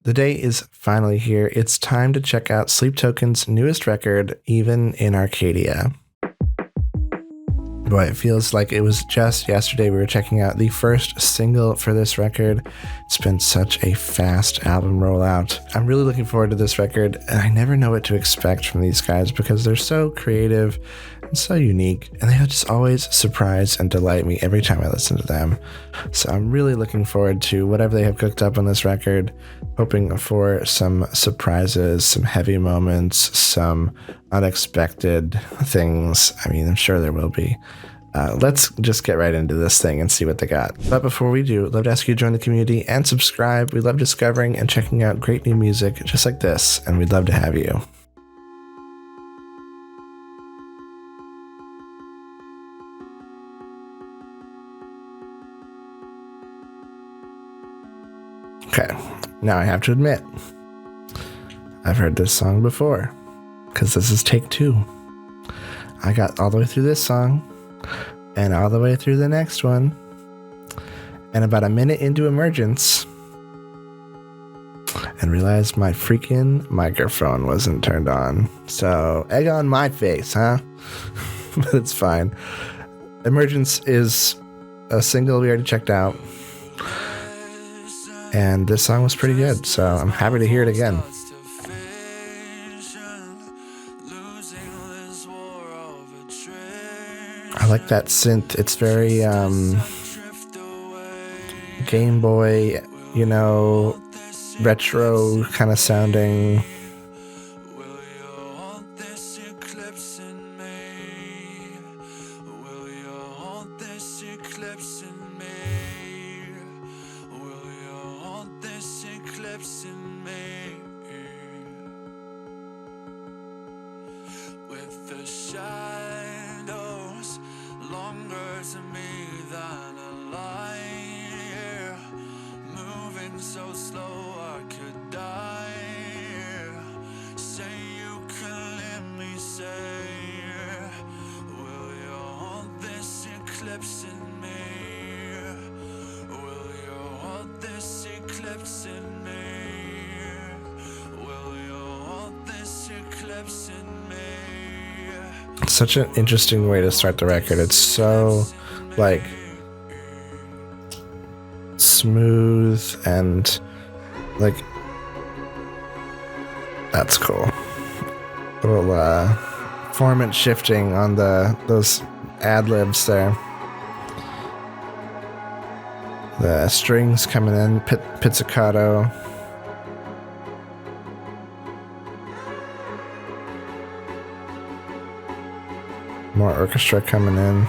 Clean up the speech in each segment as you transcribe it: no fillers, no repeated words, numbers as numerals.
The day is finally here. It's time to check out Sleep Token's newest record, Even In Arcadia. Boy, it feels like it was just yesterday we were checking out the first single for this record. It's been such a fast album rollout. I'm really looking forward to this record, and I never know what to expect from these guys because they're so creative and so unique, and they just always surprise and delight me every time I listen to them. So I'm really looking forward to whatever they have cooked up on this record, hoping for some surprises, some heavy moments, some unexpected things. I mean, I'm sure there will be. Let's just get right into this thing and see what they got. But before we do, I'd love to ask you to join the community and subscribe. We love discovering and checking out great new music just like this, and we'd love to have you. Okay, now I have to admit, I've heard this song before, because this is take 2. I got all the way through this song, and all the way through the next one, and about a minute into Emergence, and realized my freaking microphone wasn't turned on. So, egg on my face, huh? But it's fine. Emergence is a single we already checked out, and this song was pretty good, so I'm happy to hear it again. I like that synth. It's very Game Boy, retro kind of sounding. With the shadows longer to me than a light, yeah. Moving so slow I could die, yeah. Say you can let me say, yeah. Will you hold this eclipse in me? Will you hold this eclipse in me? Will you hold this eclipse in me? Such an interesting way to start the record. It's so smooth and that's cool. A little formant shifting on those ad-libs there. The strings coming in, pizzicato. More orchestra coming in.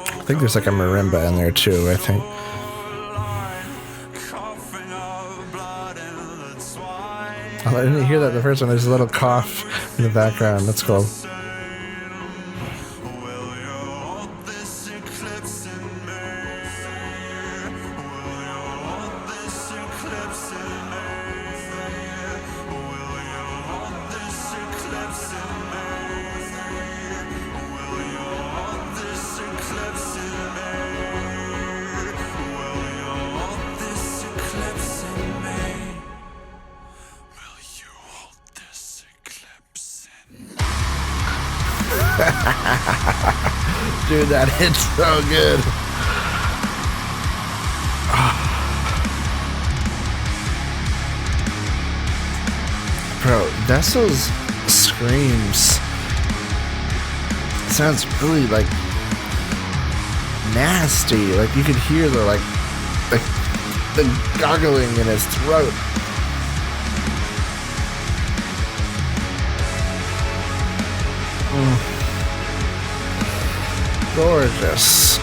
I think there's like a marimba in there too, I think. Oh, I didn't hear that the first one. There's a little cough in the background. That's cool. Dude, that hits so good. Bro, Vessel's screams sounds really nasty. Like you could hear the gargling in his throat. Gorgeous.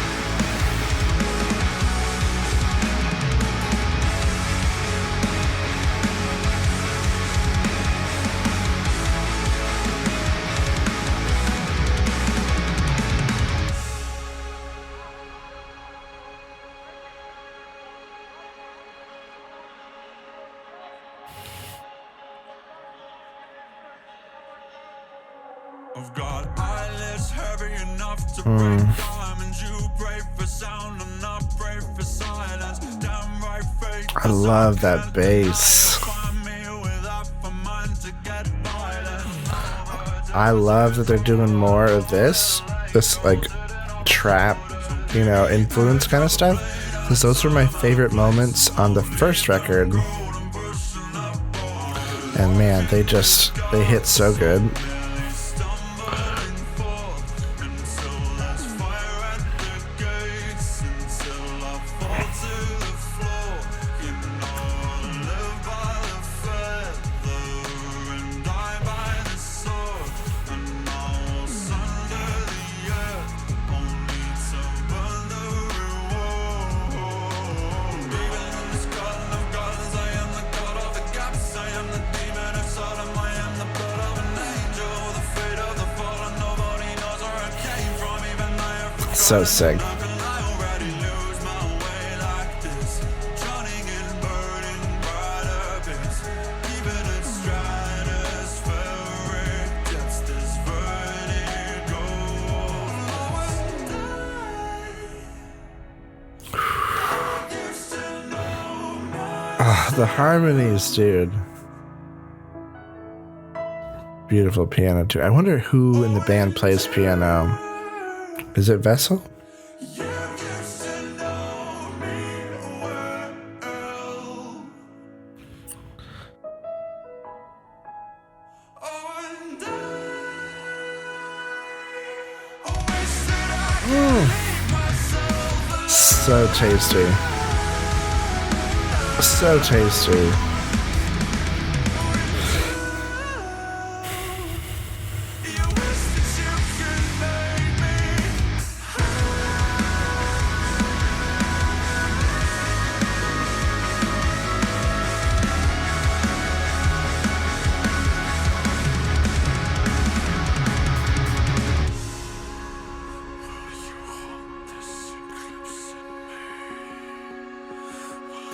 of God. Eyelids heavy enough to break time, and you pray for sound and not pray for silence. Damn right faith. I love that bass. I love that they're doing more of this like trap, influence kind of stuff, because those were my favorite moments on the first record. And man, they hit so good. So sick. The harmonies, dude. Beautiful piano too. I wonder who in the band plays piano. Is it Vessel? So tasty. So tasty.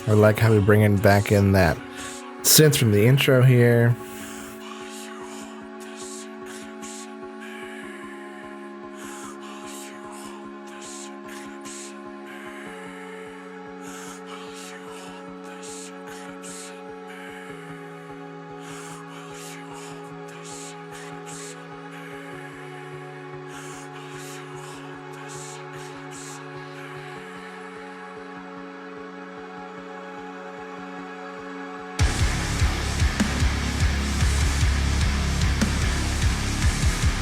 I like how we bring back in that synth from the intro here.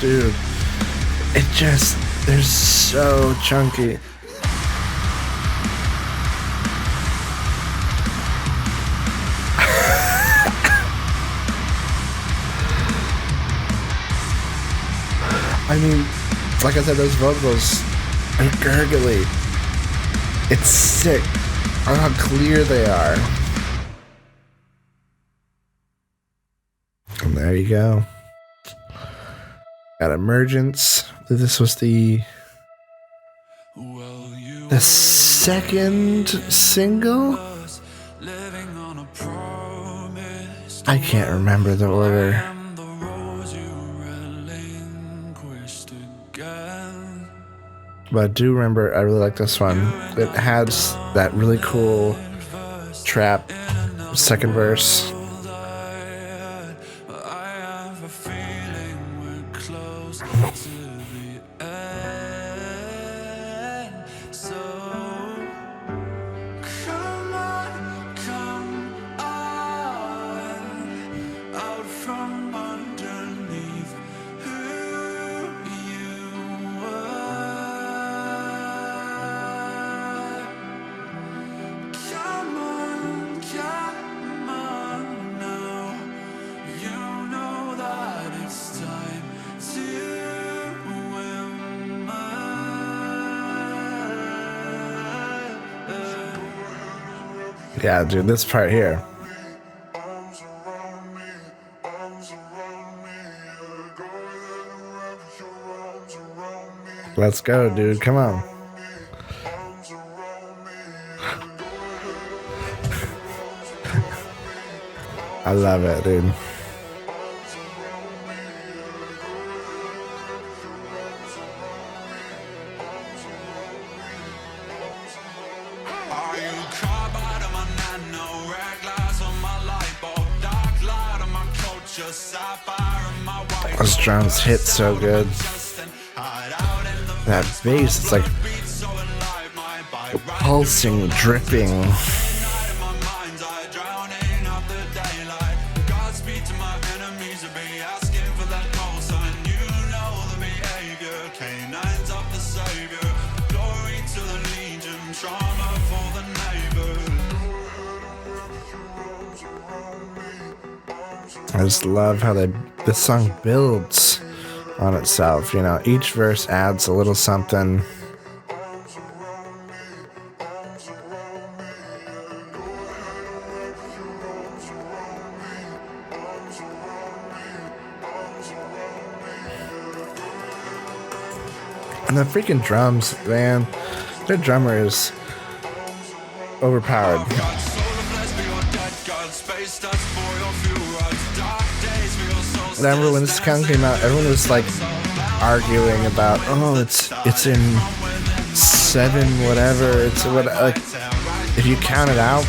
Dude, they're so chunky. I mean, like I said, those vocals are gurgly. It's sick on how clear they are. And there you go. Got Emergence. This was the second single? I can't remember the order. But I do remember I really like this one. It has that really cool trap second verse. Yeah, dude, this part here. Let's go, dude. Come on. I love it, dude. Those drums hit so good. That bass, it's like pulsing, dripping. I just love how the song builds on itself. You know, each verse adds a little something. And the freaking drums, man, their drummer is overpowered. I remember when this song came out, everyone was like arguing about, oh, it's in 7 whatever. It's what, like, if you count it out,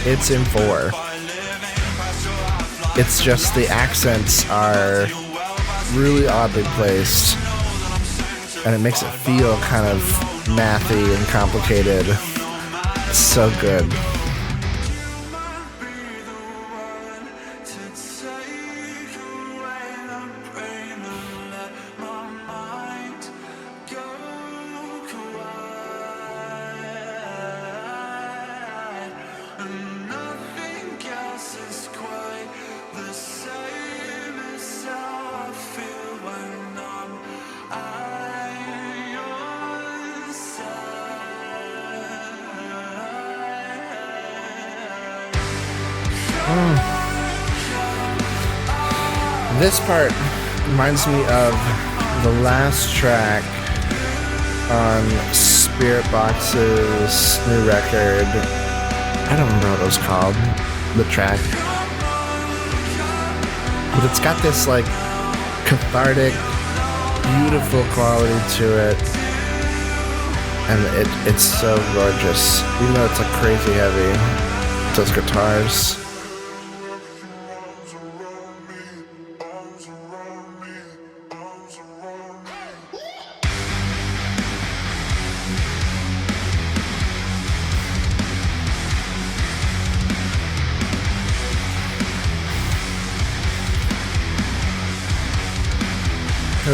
it's in 4. It's just the accents are really oddly placed, and it makes it feel kind of mathy and complicated. It's so good. This part reminds me of the last track on Spirit Box's new record. I don't remember what it was called, the track. But it's got this like cathartic, beautiful quality to it. And it's so gorgeous. Even though it's like crazy heavy, those guitars.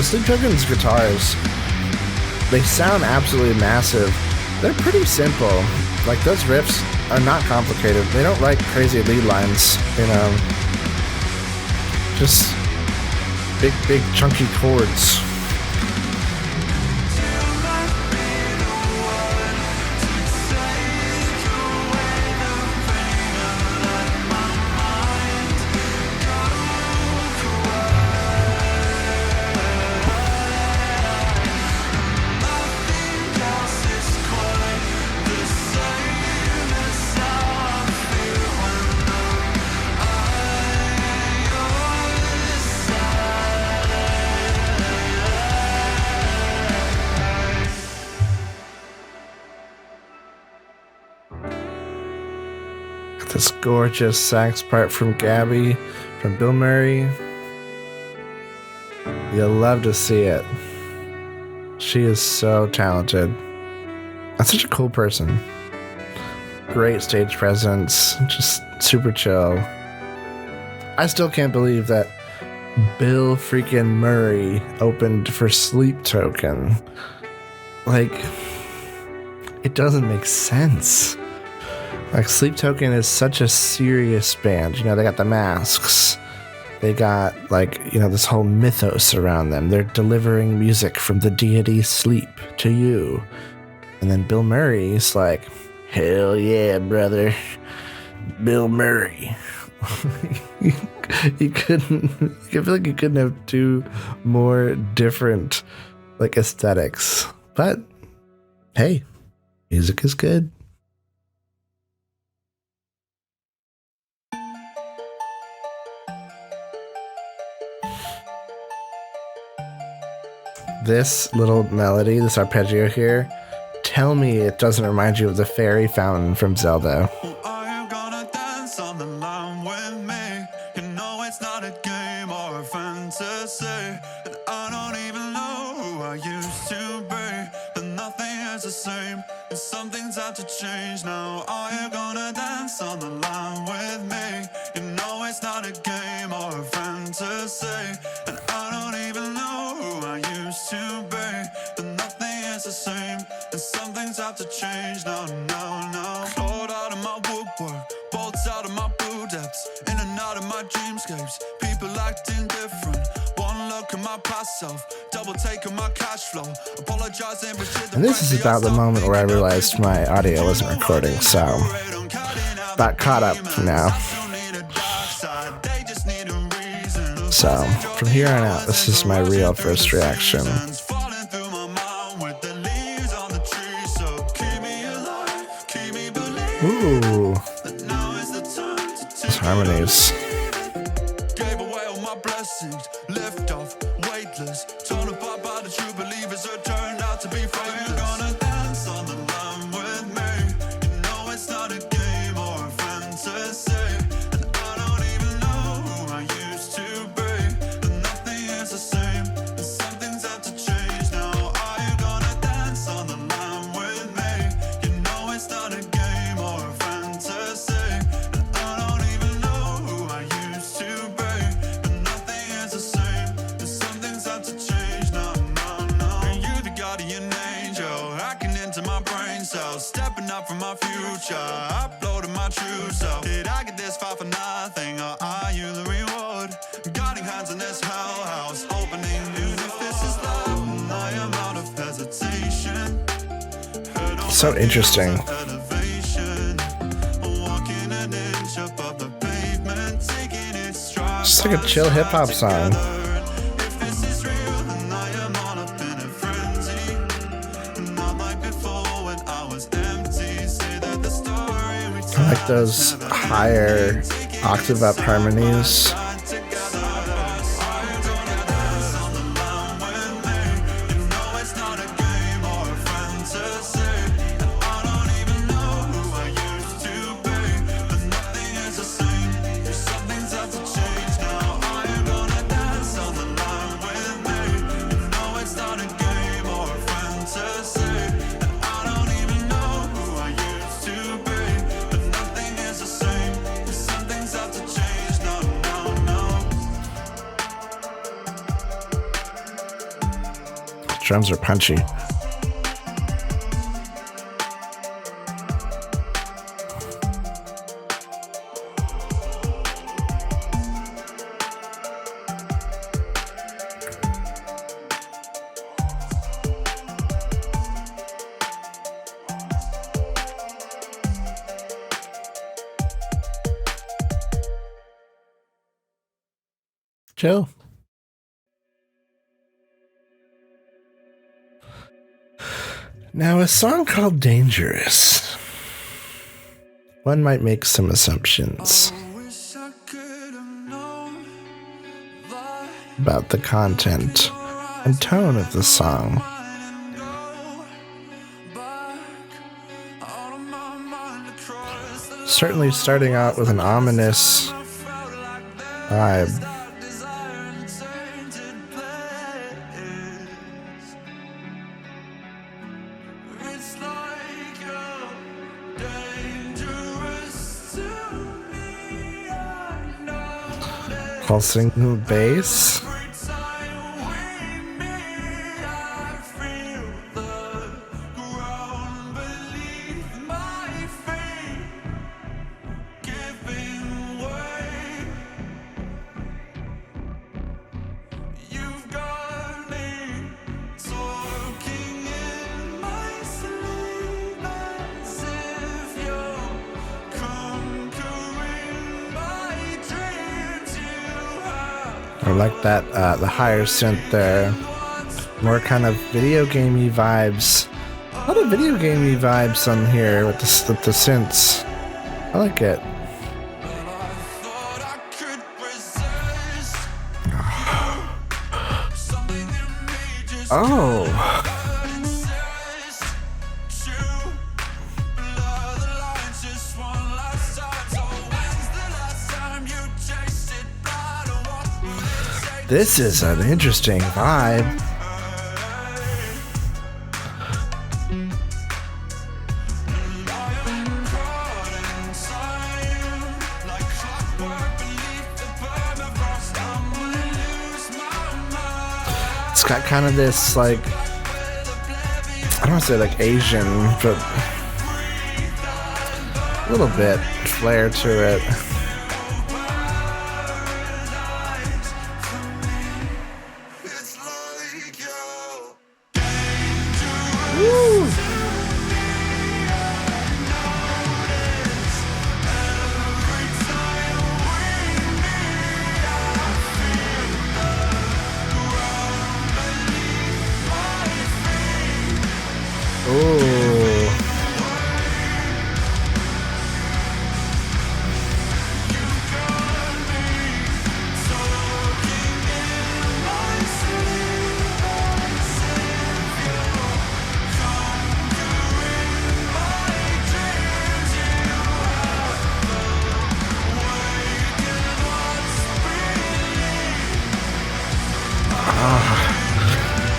Sleep Token's guitars, they sound absolutely massive. They're pretty simple. Like, those riffs are not complicated. They don't write crazy lead lines, you know. Just big chunky chords. This gorgeous sax part from Gabby, from Bill Murray. You'll love to see it. She is so talented. That's such a cool person. Great stage presence, just super chill. I still can't believe that Bill freaking Murray opened for Sleep Token. Like, it doesn't make sense. Like, Sleep Token is such a serious band. You know, they got the masks. They got, like, you know, this whole mythos around them. They're delivering music from the deity Sleep to you. And then Bill Murray's like, hell yeah, brother. Bill Murray. You couldn't, I feel like you couldn't have two more different, like, aesthetics. But, hey, music is good. This little melody, this arpeggio here, tell me it doesn't remind you of the fairy fountain from Zelda. Are you gonna dance on the line with me? You know it's not a change now. Are you gonna dance on the line with me? You know it's not a game or a fantasy, and I don't even know who I used to be, but nothing is the same, and some things have to change now, now. Clawed out of my woodwork, bolts out of my blue depths, in and out of my dreamscapes, people acting different. One look at my past self, double take on my cash flow, apologizing for shit. And this is about the moment where I realized my audio wasn't recording, so about caught up now. So from here on out, this is my real first reaction. Ooh, those harmonies. Gave away all my blessings, left off weightless, torn apart by the true believers who turned out to be faithless. You're gonna dance on the line with me. You know it's not a game or a fantasy, and I don't even know who I used to be, but nothing is the same, and some things have to change now. Are you gonna dance on the line with me? You know it's not a game or a fantasy, and I don't even know who I used to be, but nothing is the same, and some things have to change now. And you the guardian angel, hacking into my brain cells, stepping up from my future, uploading my true self. Did I get this far for nothing, or are you the reward? Guiding hands in this hell house, opening new. If this is love, I am out of hesitation. So interesting. Elevation, walking an inch above the pavement, taking it stride. Just like a chill hip hop song. If this is real, then I am all up in a frenzy. Not like before when I was empty. Say that the story we I like those higher octave up harmonies. Drums are punchy. Chill. Now, a song called Dangerous. One might make some assumptions about the content and tone of the song. Certainly starting out with an ominous vibe. Pulsing bass. I like that, the higher synth there. More kind of video gamey vibes. A lot of video gamey vibes on here with the synths. I like it. Oh. This is an interesting vibe. It's got kind of this, like, I don't want to say like Asian, but a little bit flair to it. Woo! Ooh.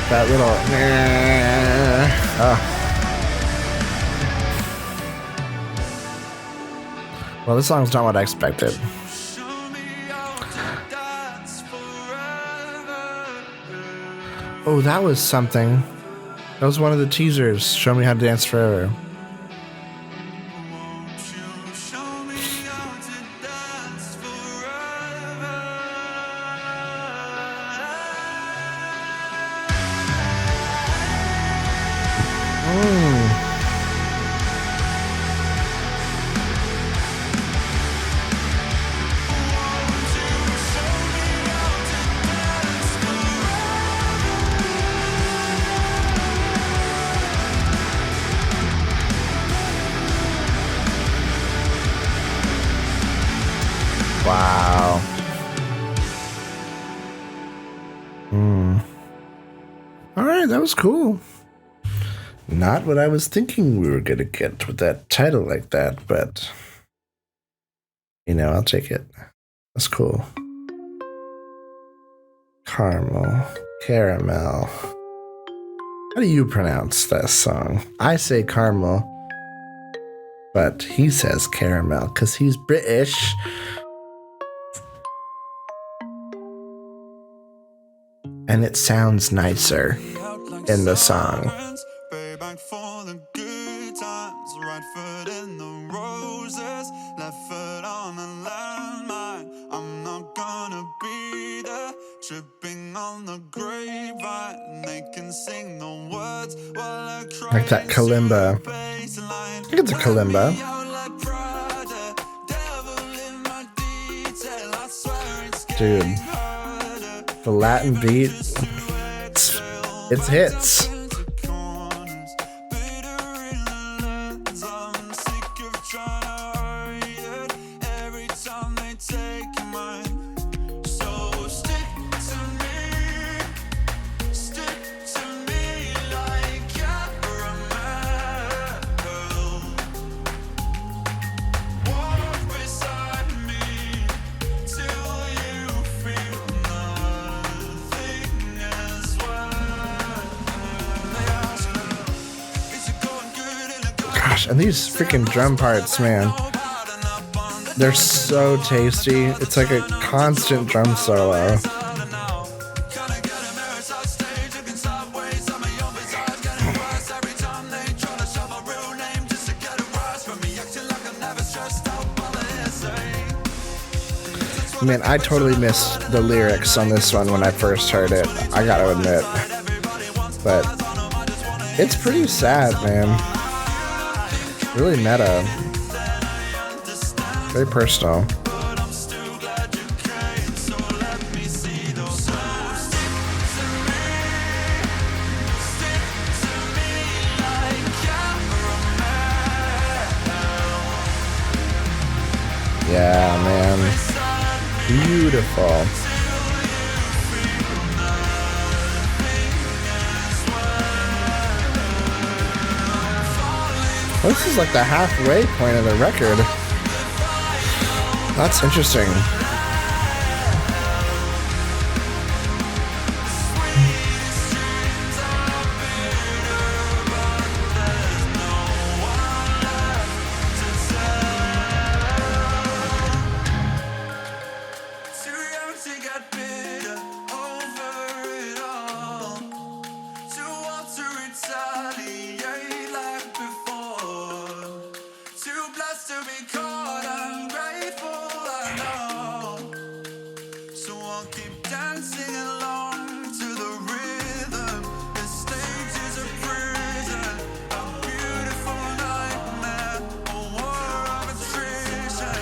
That little Well, this song's not what I expected. Oh, that was something. That was one of the teasers. Show Me How to Dance Forever. Wow. All right, that was cool. Not what I was thinking we were going to get with that title like that, but, you know, I'll take it. That's cool. Caramel. How do you pronounce that song? I say caramel, but he says caramel because he's British. And it sounds nicer in the song. Like that kalimba. I think it's a kalimba. Dude. The Latin beat, it's hits. And these freaking drum parts, man, they're so tasty. It's like a constant drum solo. Man, I totally missed the lyrics on this one when I first heard it, I gotta admit. But it's pretty sad, man. Really meta. Very personal. Yeah, man. Beautiful. This is like the halfway point of the record. That's interesting.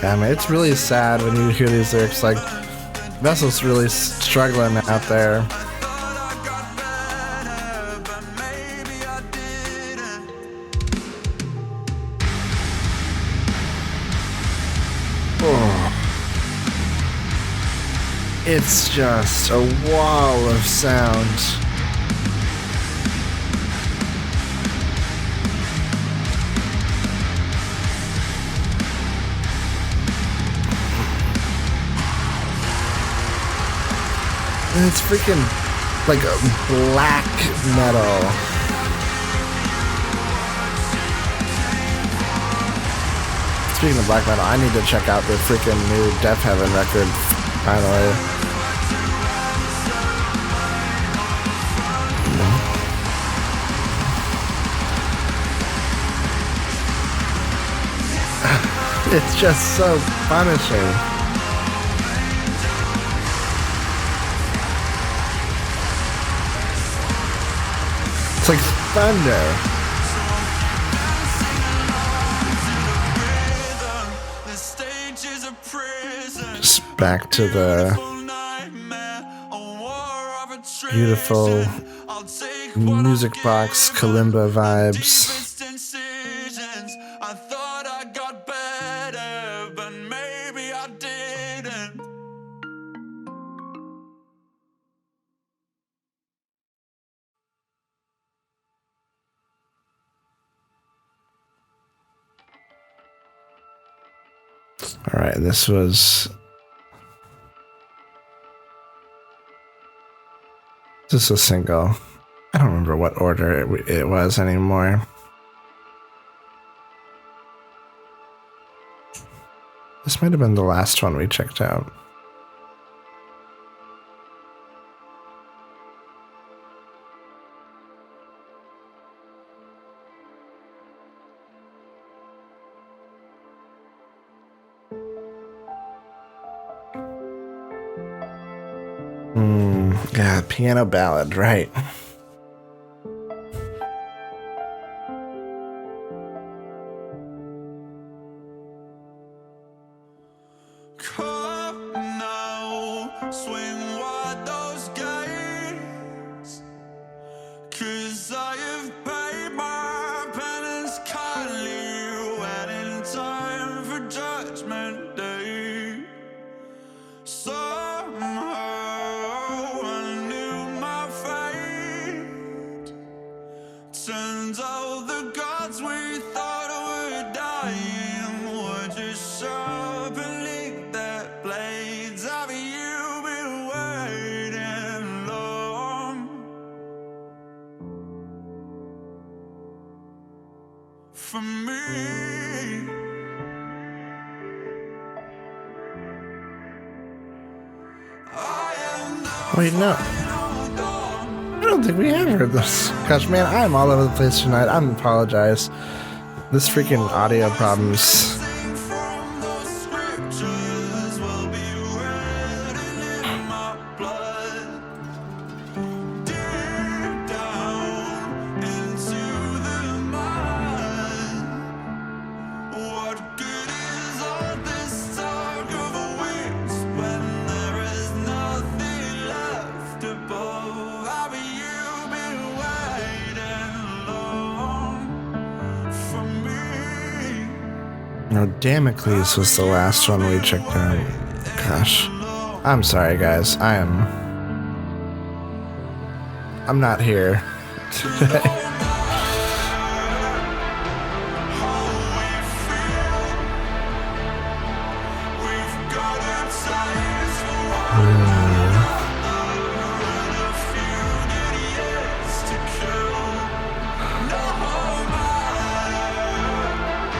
Yeah, man, it's really sad when you hear these lyrics. Like, Vessel's really struggling out there. Oh. It's just a wall of sound. And it's freaking like a black metal. Speaking of black metal, I need to check out the freaking new Death Heaven record, finally. It's just so punishing. It's like thunder. Just back to the beautiful music box kalimba vibes. I thought I got better, but maybe I didn't. All right, this was just a single. I don't remember what order it was anymore. This might have been the last one we checked out. Yeah, piano ballad, right. Come now, swing wide those gates, 'cause I have paid my penance kindly, waiting in time for judgment day. Somehow I knew my fate. Turns out the gods we thought were dying were just sharpening their blades. Have you been waiting long for me? Wait, no. I don't think we have heard this. Gosh, man, I'm all over the place tonight. I apologize. This freaking audio problems. No, Damocles was the last one we checked out. Gosh. I'm sorry, guys. I'm not here today.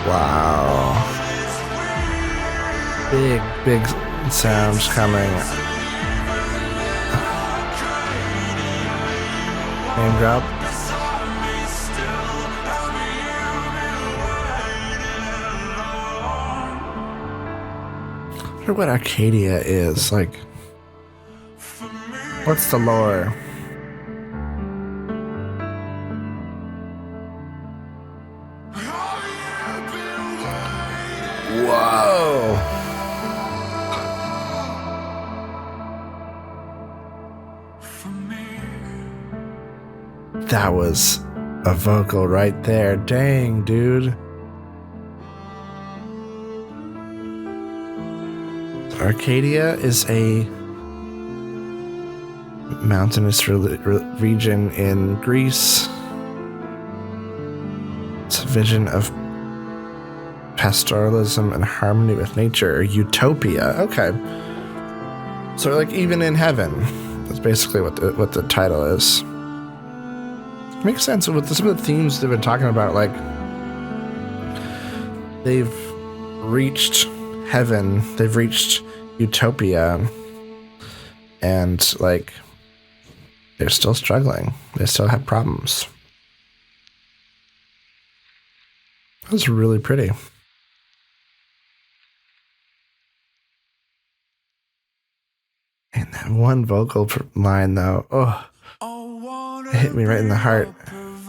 Wow. Big sounds coming. Name drop. I wonder what Arcadia is. Like, what's the lore? Whoa! That was a vocal right there. Dang, dude. Arcadia is a mountainous region in Greece. It's a vision of pastoralism and harmony with nature, or utopia. Okay. So, like, even in heaven, that's basically what the title is. Makes sense with some of the themes they've been talking about. Like, they've reached heaven, they've reached utopia, and, like, they're still struggling. They still have problems. That was really pretty. And that one vocal line, though, oh, it hit me right in the heart. It's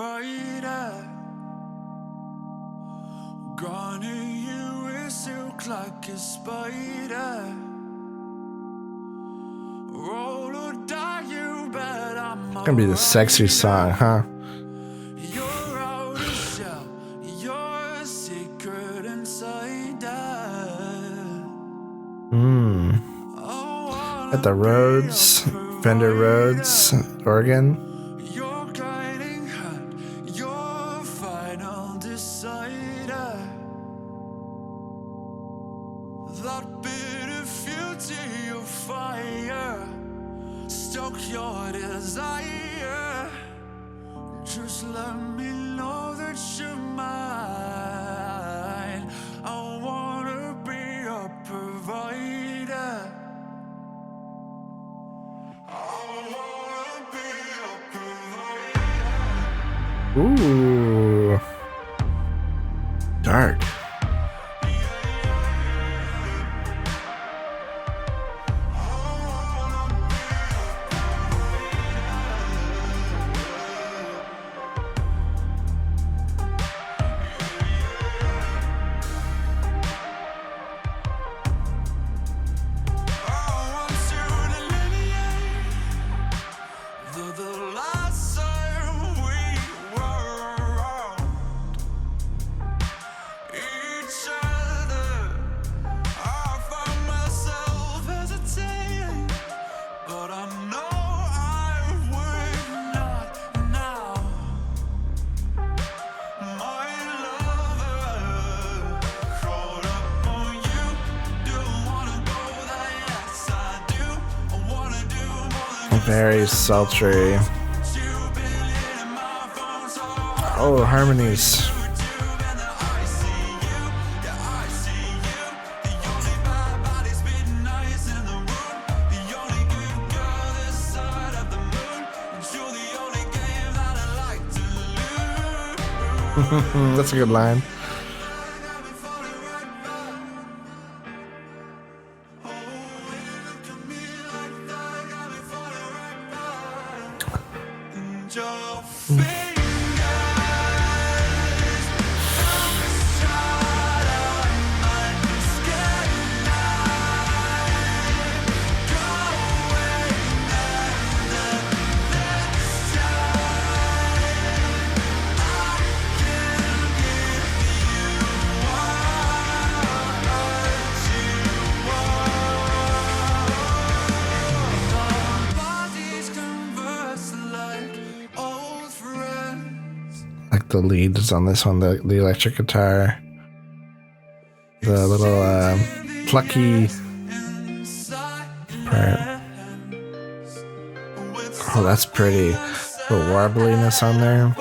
gonna be the sexy song, huh? At the Rhodes, Fender Rhodes organ. Your guiding hand, your final decider. That bit of fury, your fire, stoke your desire. Just let me know that you're mine. I wanna be a provider. Ooh. Dark. Very sultry. Oh, harmonies. That's a good line. The lead is on this one, the electric guitar, the little plucky part. Oh, that's pretty. The warbliness on there.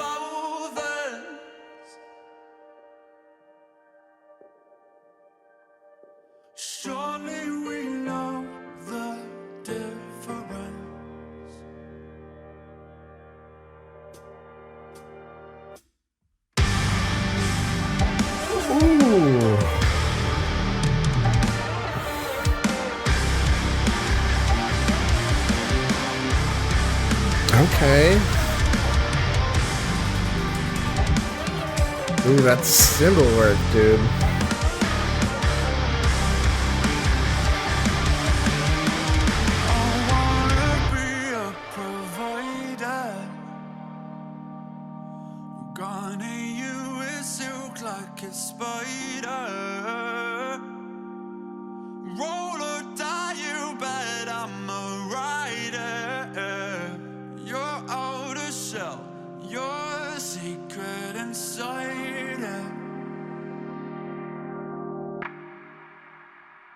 Okay. Ooh, that's cymbal work, dude. Roll or die, you bet I'm a rider. Your outer shell, your secret inside it.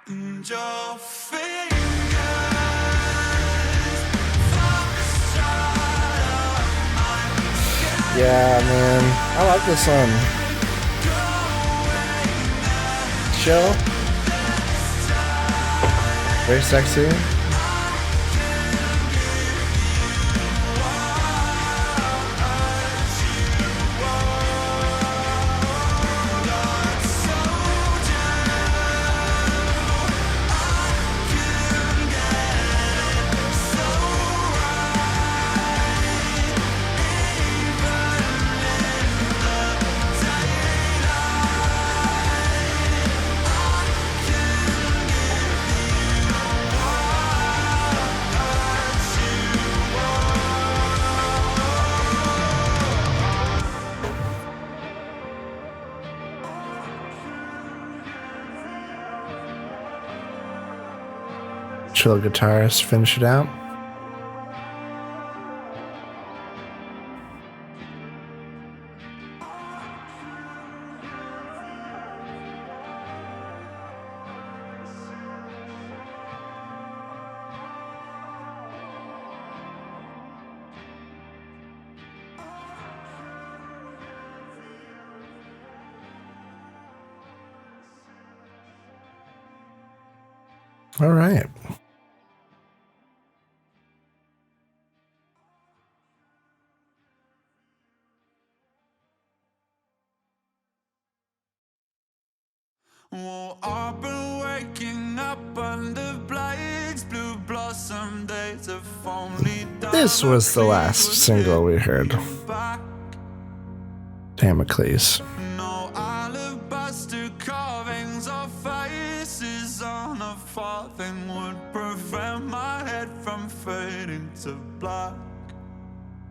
And your fingers Yeah, man. I like this one. Chill. Very sexy. Chill guitarist, finish it out. All right. Well, I've been waking up under blades, blue blossom days of only. This was the last single we heard. Damocles. No alabaster carvings or faces on a farthing would prevent my head from fading to black.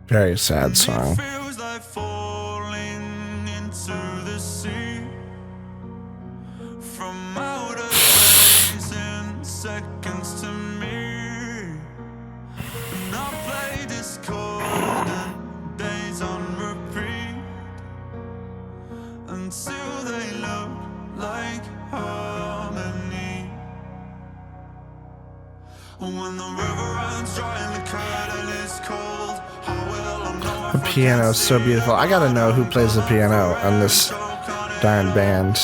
Very sad song. It feels like falling into the sea. From outer space in seconds to me. And I play discordant days on repeat until they look like harmony. When the river runs dry and the curtain is cold, how will I know? The piano is so beautiful. I gotta know who plays the piano on this darn band.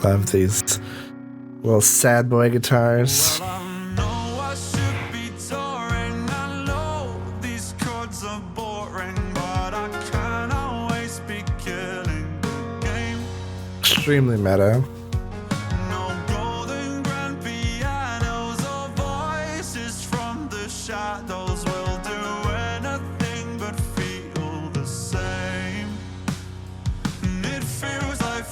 Love these little sad boy guitars. Well, I know I should be touring. I know these chords are boring, but I can't always be killing the game. Extremely meta. No golden grand pianos or voices from the shadows will do anything but feel the same. And it feels like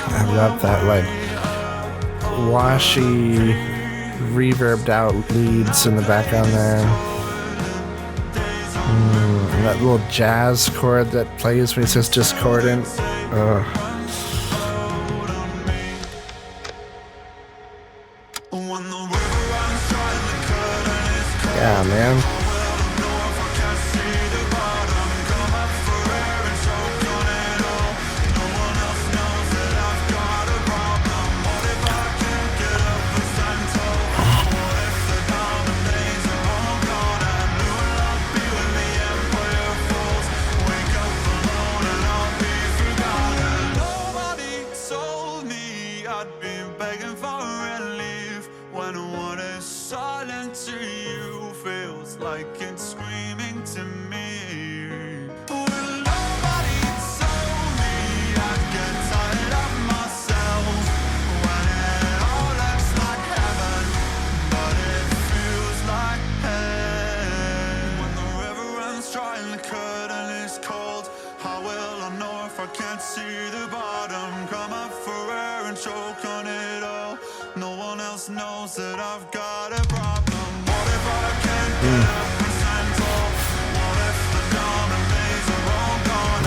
I love that, like, washy, reverbed out leads in the background there. And that little jazz chord that plays when he says discordant. Yeah, man.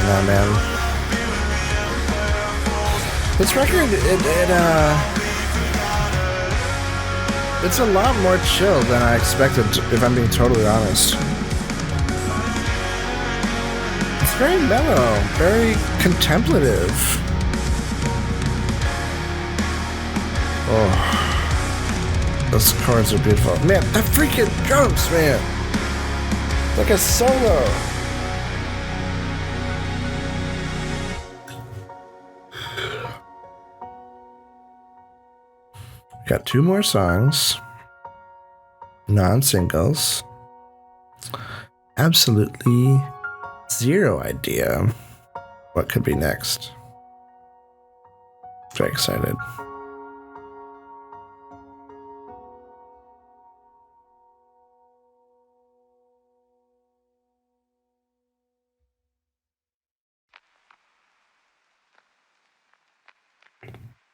Nah, man. This record, it's a lot more chill than I expected, if I'm being totally honest. It's very mellow, very contemplative. Oh, those chords are beautiful. Man, that freaking drums, man. It's like a solo. Got 2 more songs. Non-singles. Absolutely zero idea what could be next. Very excited.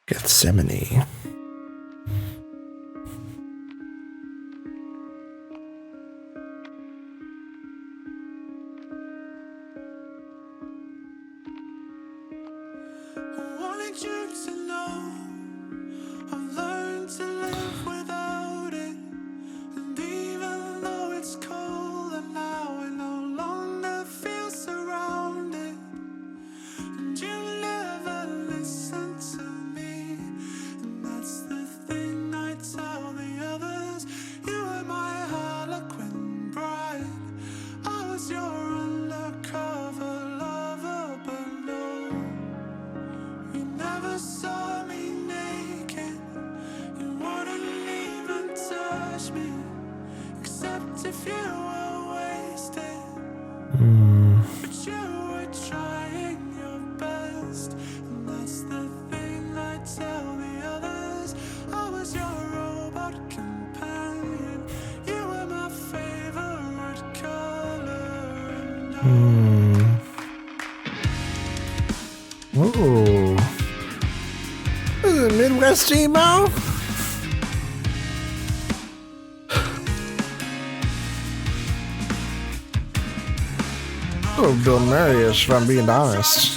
Gethsemane. Ooh. This is Midwest emo? Oh, Bill Marius, if I'm being honest.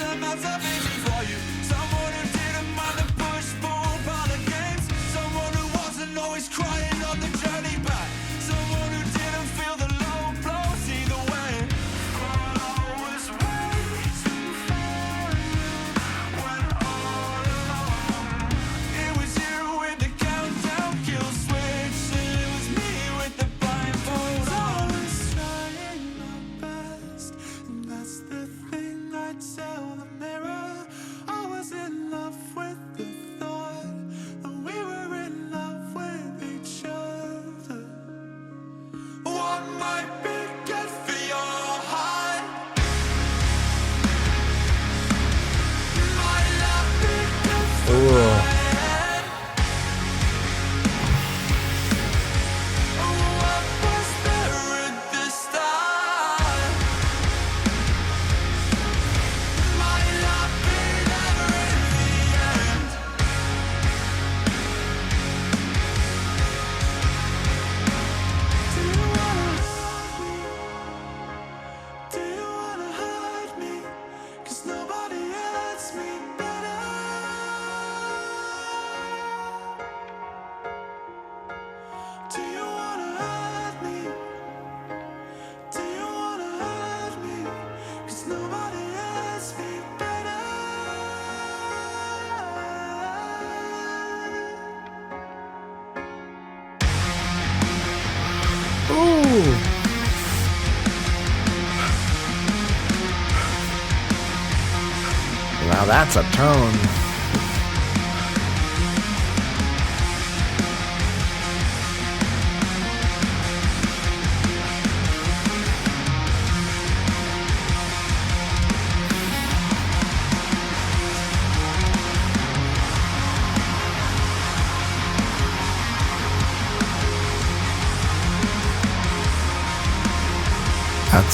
Now that's a tone.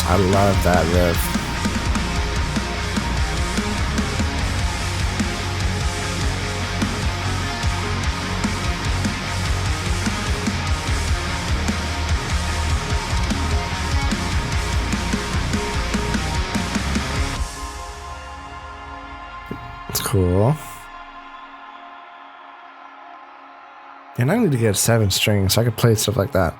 I love that riff. It's cool. And I need to get a 7 string so I could play stuff like that.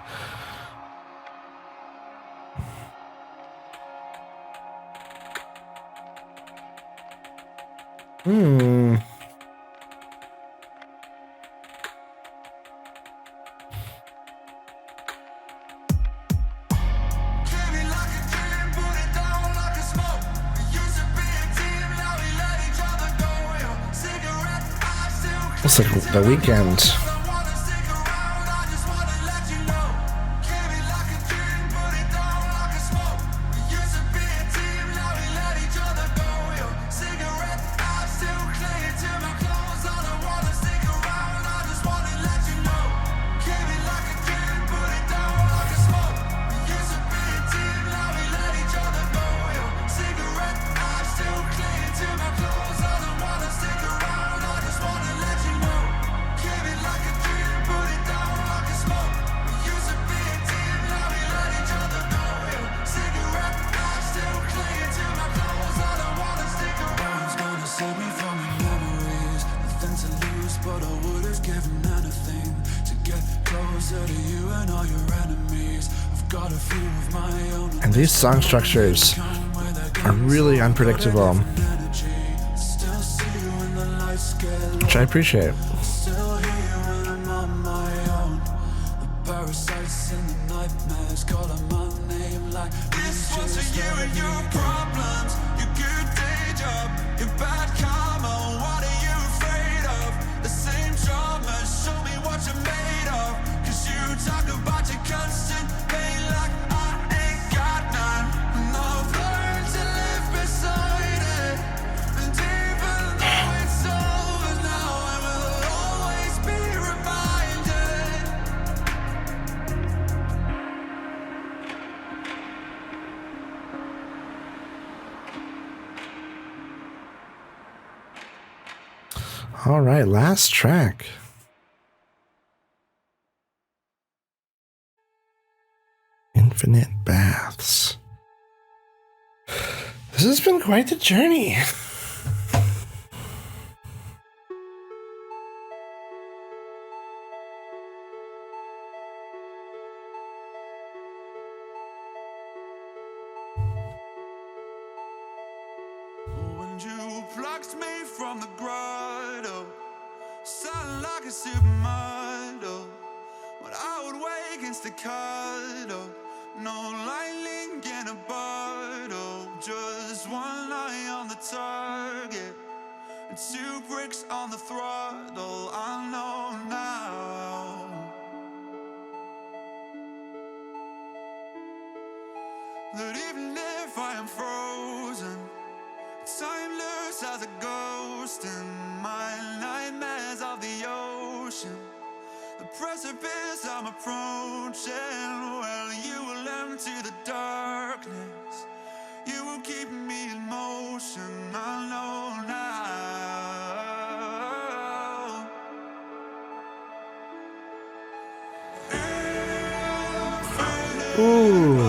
It's like The Weekend. And these song structures are really unpredictable, which I appreciate. All right, last track. Infinite Baths. This has been quite the journey. When you plucked me from the grotto, sounding like a supermodel. When I would wake in staccato, no lightning in a bottle, just one eye on the target and 2 bricks on the throttle. I know now that even if I am frozen, timeless as a ghost in my nightmares of the ocean, the precipice I'm approaching. Well, you will empty the darkness, you will keep me in motion. I know now. Ooh.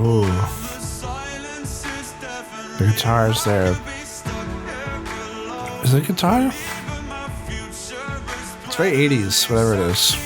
Ooh. The guitar's there. Is it a guitar? It's very 80s, whatever it is.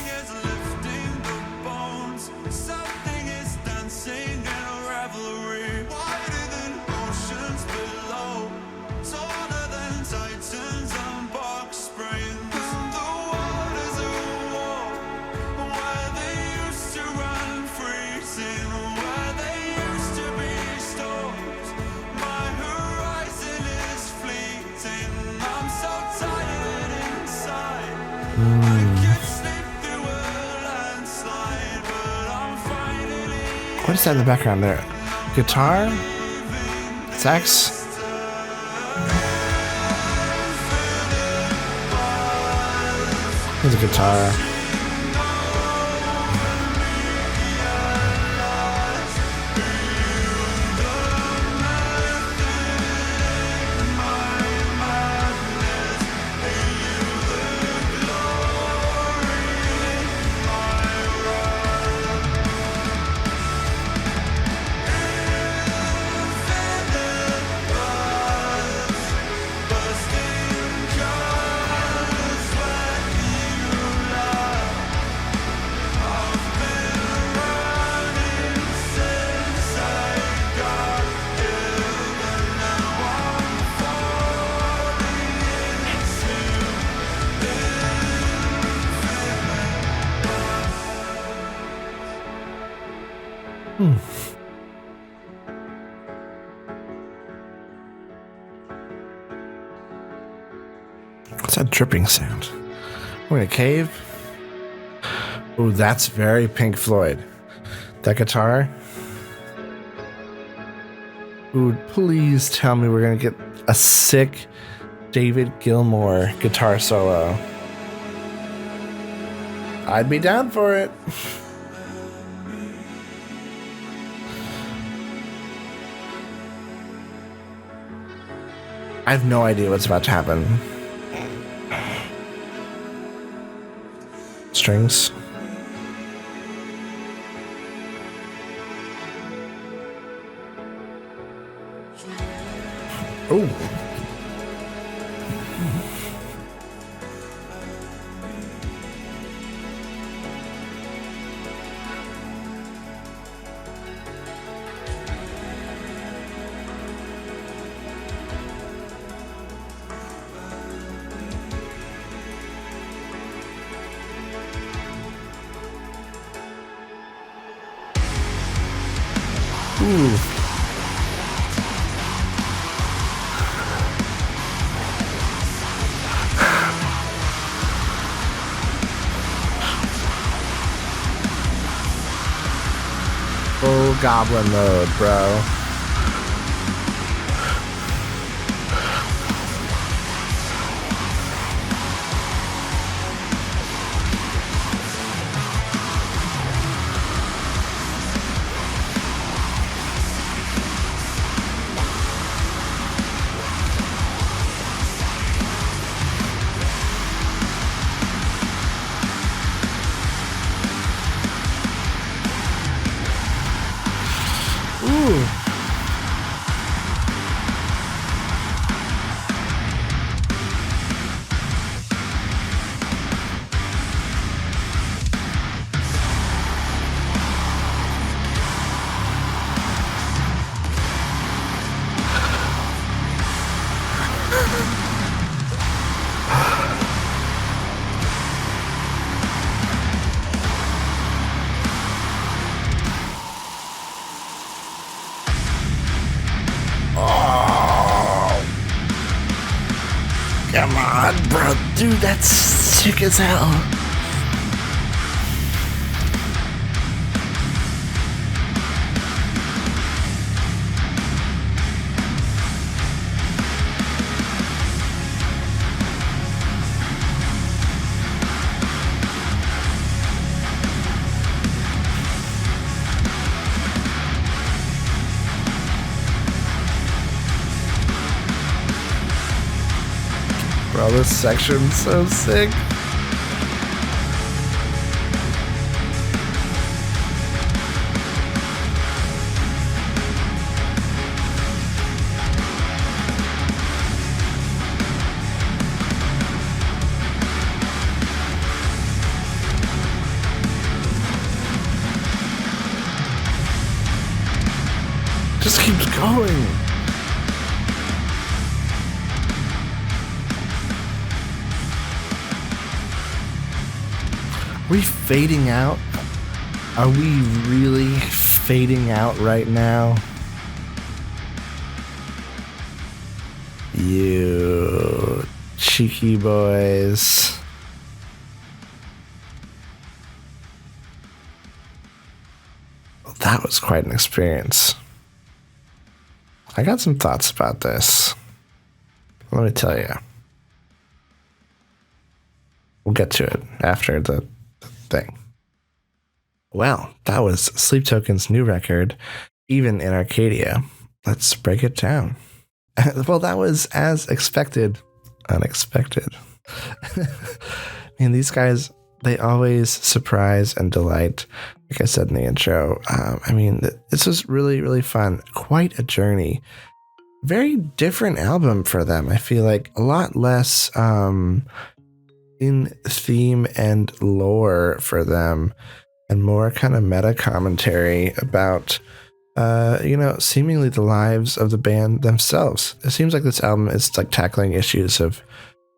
What is that in the background there? Guitar? Sax? There's a guitar. What's that dripping sound? We're in a cave? Ooh, that's very Pink Floyd. That guitar? Ooh, please tell me we're gonna get a sick David Gilmour guitar solo. I'd be down for it. I have no idea what's about to happen. Strings. Oh. Ooh. Full goblin mode, bro. Ooh. Come on, bro. Dude, that's sick as hell. Bro, this section's so sick. Just keeps going. Are we fading out? Are we really fading out right now? You cheeky boys. That was quite an experience. I got some thoughts about this. Let me tell you. We'll get to it after the thing. Well, that was Sleep Token's new record, Even in Arcadia. Let's break it down. Well, that was as expected, unexpected. And these guys, they always surprise and delight. Like I said in the intro, this was really, really fun. Quite a journey. Very different album for them. I feel like a lot less in theme and lore for them, and more kind of meta commentary about, seemingly the lives of the band themselves. It seems like this album is like tackling issues of,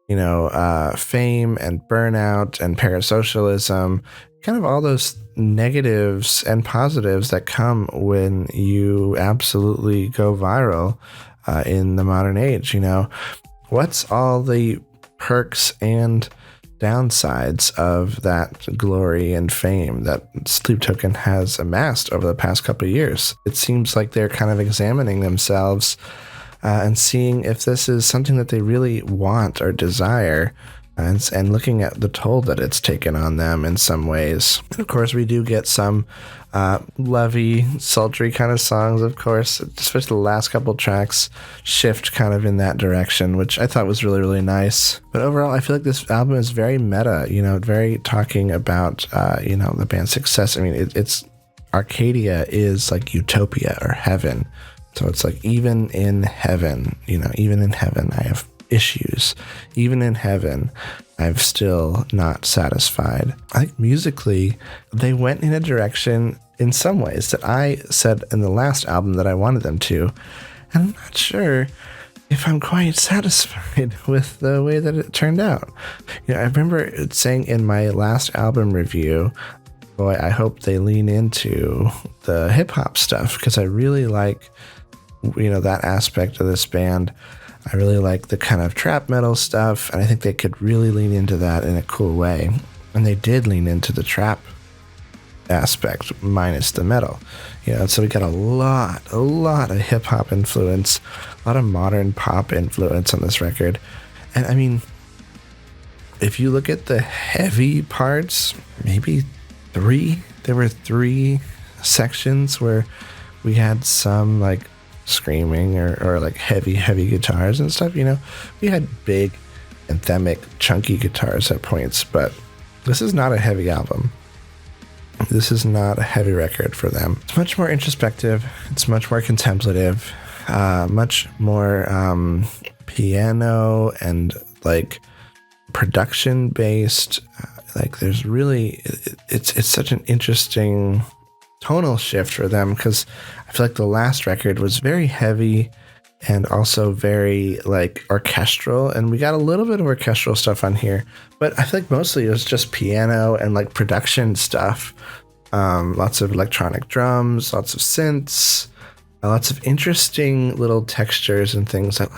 fame and burnout and parasocialism, kind of all those negatives and positives that come when you absolutely go viral in the modern age. What's all the perks and downsides of that glory and fame that Sleep Token has amassed over the past couple of years? It seems like they're kind of examining themselves and seeing if this is something that they really want or desire, and looking at the toll that it's taken on them in some ways. And of course, we do get some lovey, sultry kind of songs, of course, especially the last couple tracks shift kind of in that direction, which I thought was really, really nice. But overall, I feel like this album is very meta, very talking about, the band's success. I mean, it's Arcadia is like utopia or heaven. So it's like, even in heaven, even in heaven, I have issues. Even in heaven, I'm still not satisfied. I think musically, they went in a direction in some ways that I said in the last album that I wanted them to. And I'm not sure if I'm quite satisfied with the way that it turned out. I remember saying in my last album review, boy, I hope they lean into the hip hop stuff, because I really like, that aspect of this band. I really like the kind of trap metal stuff, and I think they could really lean into that in a cool way. And they did lean into the trap aspect minus the metal. So we got a lot of hip hop influence, a lot of modern pop influence on this record. And I mean, if you look at the heavy parts, maybe there were three sections where we had some like screaming or like heavy guitars and stuff. We had big anthemic chunky guitars at points, but this is not a heavy album. This is not a heavy record for them. It's much more introspective. It's much more contemplative, much more piano and like production based. Like there's really, it's such an interesting tonal shift for them, because I feel like the last record was very heavy and also very like orchestral, and we got a little bit of orchestral stuff on here, but I feel like mostly it was just piano and like production stuff. Lots of electronic drums, lots of synths, lots of interesting little textures and things. Like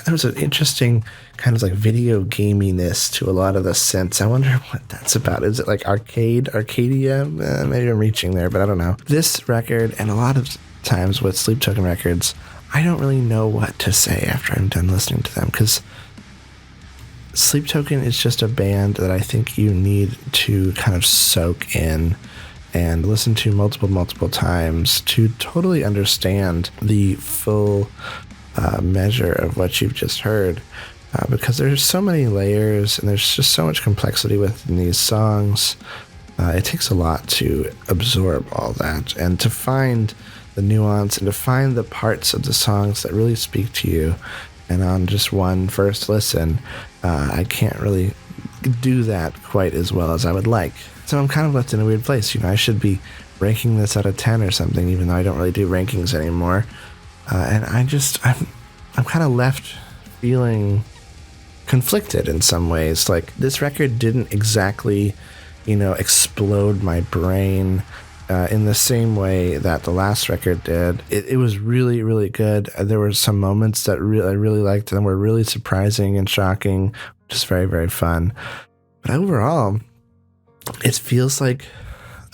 there was an interesting kind of like video gaminess to a lot of the synths. I wonder what that's about. Is it like Arcadia? Maybe I'm reaching there, but I don't know. This record, and a lot of times with Sleep Token records, I don't really know what to say after I'm done listening to them, because Sleep Token is just a band that I think you need to kind of soak in and listen to multiple times to totally understand the full measure of what you've just heard, because there's so many layers and there's just so much complexity within these songs. It takes a lot to absorb all that and to find the nuance and to find the parts of the songs that really speak to you. And on just one first listen, I can't really do that quite as well as I would like. So I'm kind of left in a weird place. I should be ranking this out of 10 or something, even though I don't really do rankings anymore. And I'm kind of left feeling conflicted in some ways. Like, this record didn't exactly, explode my brain in the same way that the last record did. It was really, really good. There were some moments that I really liked and were really surprising and shocking, which is very, very fun. But overall, it feels like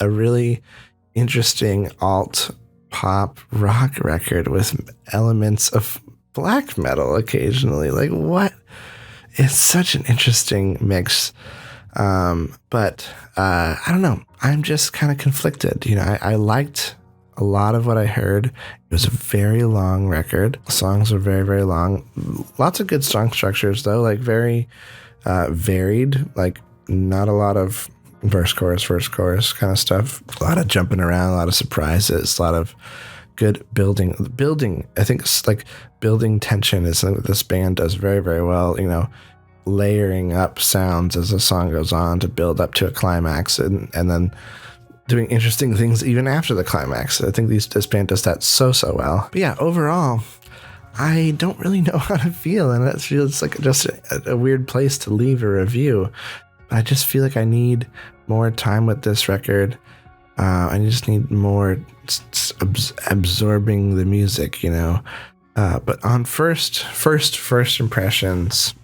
a really interesting alt pop rock record with elements of black metal occasionally. Like, what? It's such an interesting mix. But I don't know. I'm just kind of conflicted. You know, I liked a lot of what I heard. It was a very long record. The songs were very, very long. Lots of good song structures, though, like very varied, like not a lot of verse, chorus kind of stuff. A lot of jumping around, a lot of surprises, a lot of good building. I think it's like building tension is something that this band does very, very well. You know, layering up sounds as the song goes on to build up to a climax, and then doing interesting things even after the climax. I think this band does that so well. But yeah, overall, I don't really know how to feel, and it feels like just a weird place to leave a review. I just feel like I need more time with this record. I just need more absorbing the music, you know. But on first impressions,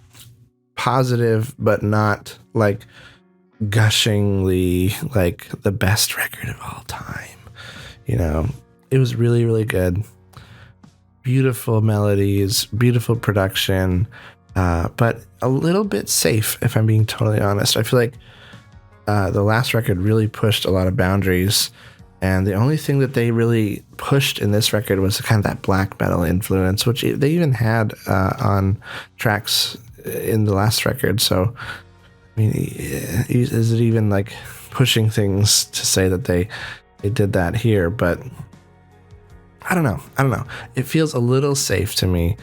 positive, but not like gushingly like the best record of all time. You know, it was really, really good. Beautiful melodies, beautiful production, but a little bit safe, if I'm being totally honest. I feel like the last record really pushed a lot of boundaries, and the only thing that they really pushed in this record was kind of that black metal influence, which they even had on tracks in the last record. So, I mean, is it even like pushing things to say that they did that here? But I don't know. It feels a little safe to me.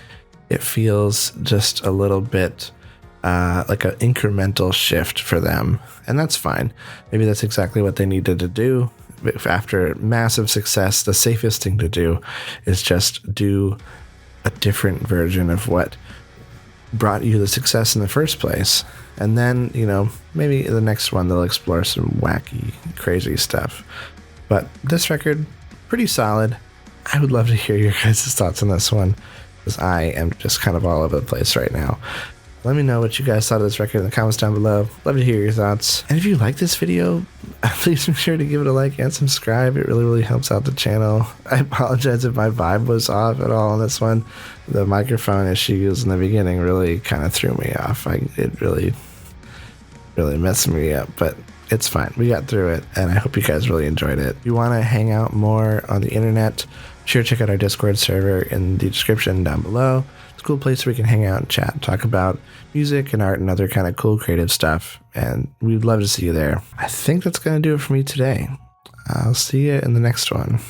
It feels just a little bit like an incremental shift for them. And that's fine. Maybe that's exactly what they needed to do. After massive success, the safest thing to do is just do a different version of what brought you the success in the first place. And then, you know, maybe the next one they'll explore some wacky, crazy stuff. But this record, pretty solid. I would love to hear your guys' thoughts on this one, because I am just kind of all over the place right now. Let me know what you guys thought of this record in the comments down below. Love to hear your thoughts. And if you like this video, please make sure to give it a like and subscribe. It really, really helps out the channel. I apologize if my vibe was off at all on this one. The microphone issues in the beginning really kind of threw me off. It really messed me up, but it's fine. We got through it, and I hope you guys really enjoyed it. If you want to hang out more on the internet, be sure to check out our Discord server in the description down below. It's a cool place where we can hang out and chat, talk about music and art and other kind of cool creative stuff, and we'd love to see you there. I think that's going to do it for me today. I'll see you in the next one.